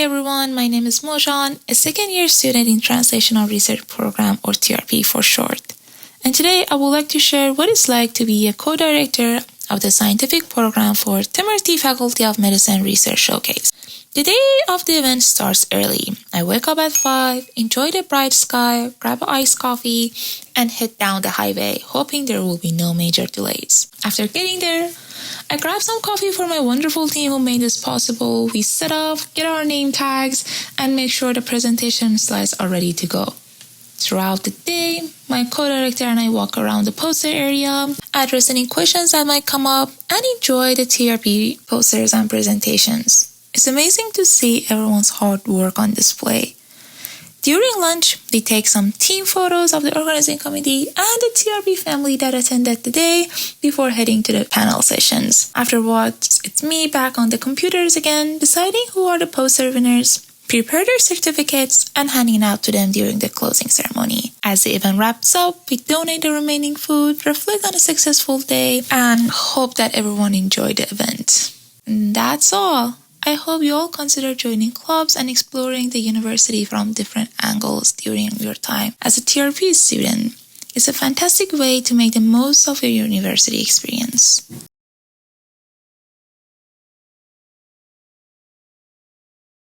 Hi everyone, my name is Mouzhan, a second-year student in Translational Research Program, or TRP for short. And today I would like to share what it's like to be a co-director of the scientific program for Temerty Faculty of Medicine Research Showcase. The day of the event starts early. I wake up at 5, enjoy the bright sky, grab an iced coffee, and head down the highway, hoping there will be no major delays. After getting there, I grab some coffee for my wonderful team who made this possible. We set up, get our name tags, and make sure the presentation slides are ready to go. Throughout the day, my co-director and I walk around the poster area, address any questions that might come up, and enjoy the TRP posters and presentations. It's amazing to see everyone's hard work on display. During lunch, we take some team photos of the organizing committee and the TRP family that attended the day before heading to the panel sessions. Afterwards, it's me back on the computers again, deciding who are the poster winners, prepare their certificates, and handing out to them during the closing ceremony. As the event wraps up, we donate the remaining food, reflect on a successful day, and hope that everyone enjoyed the event. And that's all. I hope you all consider joining clubs and exploring the university from different angles during your time as a TRP student. It's a fantastic way to make the most of your university experience.